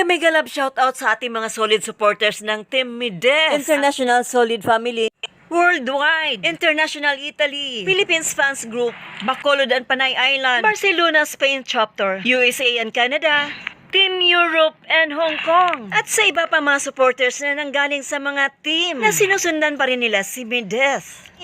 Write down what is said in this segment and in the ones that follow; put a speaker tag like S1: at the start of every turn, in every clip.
S1: mega love shoutout sa ating mga solid supporters ng Team Mides, International Solid Family, Worldwide, International Italy, Philippines Fans Group, Bacolod and Panay Island, Barcelona, Spain Chapter, USA and Canada, Team Europe and Hong Kong, at sa iba pa mga supporters na nanggaling sa mga team na sinusundan pa rin nila si Mides.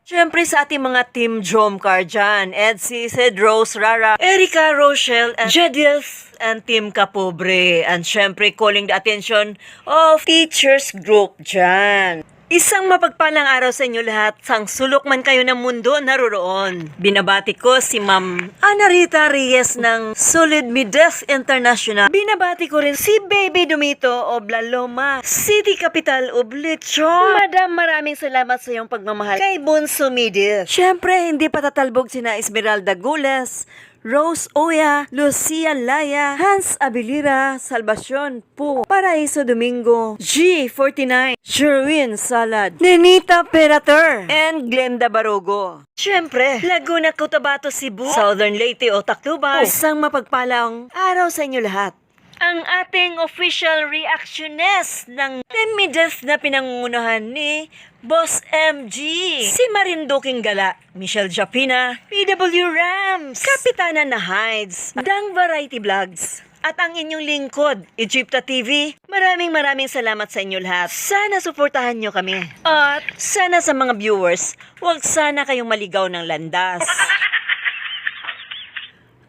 S1: Siyempre sa ating mga Team Jomcar dyan, Edsy, Sid, Rose, Rara, Erica, Rochelle, and Jedith, and Team Kapobre. And siyempre calling the attention of teachers group dyan. Isang mapagpalang araw sa inyo lahat, sang sulok man kayo ng mundo naroroon. Binabati ko si Ma'am Ana Rita Reyes ng Solid Mides International. Binabati ko rin si Baby Dumito of La Loma, City Capital of Lechon. Madam, maraming salamat sa iyong pagmamahal kay Bunso Mides. Siyempre, hindi patatalbog sina Esmeralda Gules, Rose Oya, Lucia Laya, Hans Abilira, Salvacion Po, Paraiso Domingo, G49, Sherwin Salad, Nenita Perater, and Glenda Barogo. Siyempre, Laguna, Cotabato, Cebu, Southern Leyte o Tacloban. Isang mapagpalang araw sa inyo lahat. Ang ating official reactionist ng Team Mides na pinangungunahan ni Boss MG, si Marinduking Gala, Michelle Japina, PW Rams, Kapitana na Hides, Dang Variety Vlogs, at ang inyong lingkod, Egypta TV. Maraming salamat sa inyo lahat. Sana suportahan nyo kami. At sana sa mga viewers, huwag sana kayong maligaw ng landas.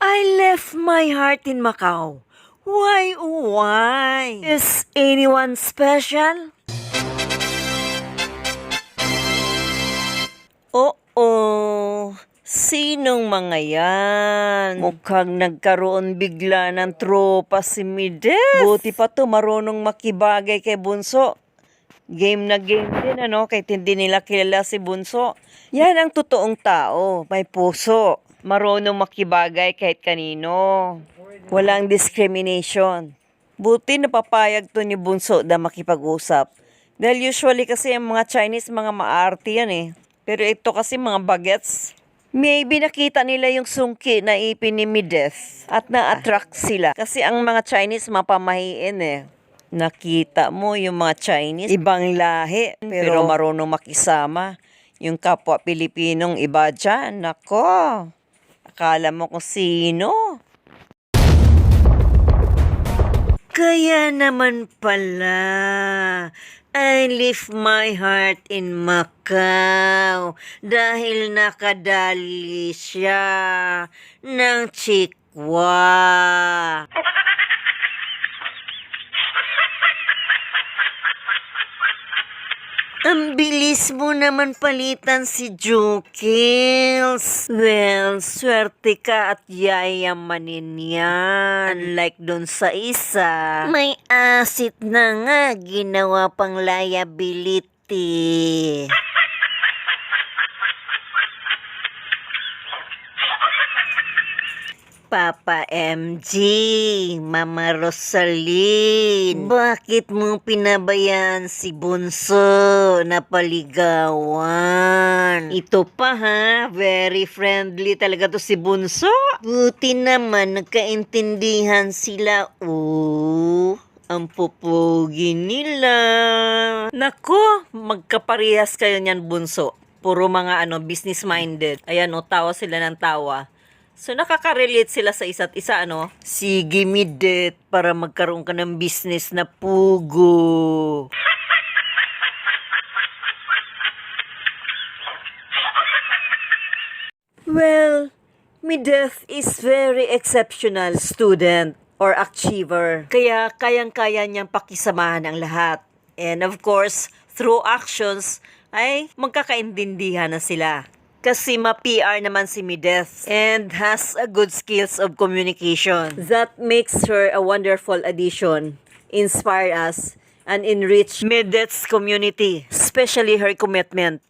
S1: I left my heart in Macau. Why, oh why? Is anyone special? Oo, sinong mga yan? Mukhang nagkaroon bigla ng tropa si Mides. Buti pa to, marunong makibagay kay Bunso. Game na game din, ano? Kahit hindi nila kilala si Bunso. Yan ang totoong tao, may puso. Marunong makibagay kahit kanino. Walang discrimination. Buti napapayag to ni Bunso na makipag-usap. Dahil usually kasi ang mga Chinese, mga maarte yan eh. Pero ito kasi mga bagets. Maybe nakita nila yung sungki na ipin ni Mides at na-attract sila. Kasi ang mga Chinese mapamahiin eh. Nakita mo yung mga Chinese, ibang lahi, pero marunong makisama. Yung kapwa Pilipinong iba dyan, nako. Akala mo kung sino. Kaya naman pala, I left my heart in Macau dahil nakadali siya ng chikwa. Ang bilis mo naman palitan si Jukils. Well, swerte ka at yayamanin yan. Unlike dun sa isa, may asset na nga, ginawa pang liability. Papa MG, Mama Rosaline, bakit mo pinabayaan si Bunso na paligawan? Ito pa ha, very friendly talaga to si Bunso. Buti naman nagkaintindihan sila. Ang pupugi nila. Nako, magkaparehas kayo niyan Bunso. Puro mga business-minded. Ayan tawa sila ng tawa. So, nakaka-relate sila sa isa't isa, Sige, Midet, para magkaroon ka ng business na pugo. Well, Midet is very exceptional student or achiever. Kaya, kayang-kaya niyang pakisamahan ang lahat. And of course, through actions, ay magkakaintindihan na sila. Kasi ma-PR naman si Mides and has a good skills of communication. That makes her a wonderful addition, inspire us, and enrich Mides community, especially her commitment.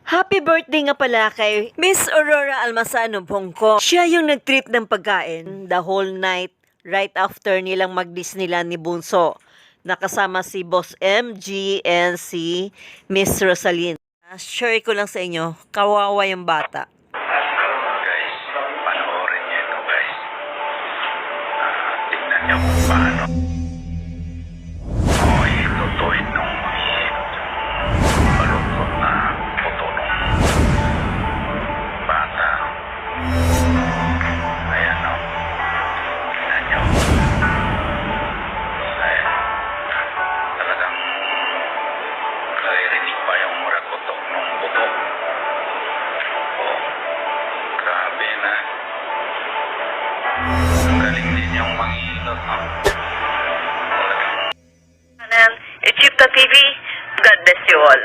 S1: Happy birthday nga pala kay Miss Aurora Almasan of Hong Kong. Siya yung nag-treat ng pagkain the whole night right after nilang mag-Disneyland ni Bunso. Nakasama si Boss MG and si Miss Rosaline. Share ko lang sa inyo, kawawa yung bata.
S2: niya kung paano. Oy, tutuin nung malungkot na puto nung bata. Ayan o. Tingnan niyo. Ay, talagang naririnig pa yung ragotok nung buto. Oh, grabe na. Ang galing din yung manghihilot, no?
S1: Echipta TV, God bless you all.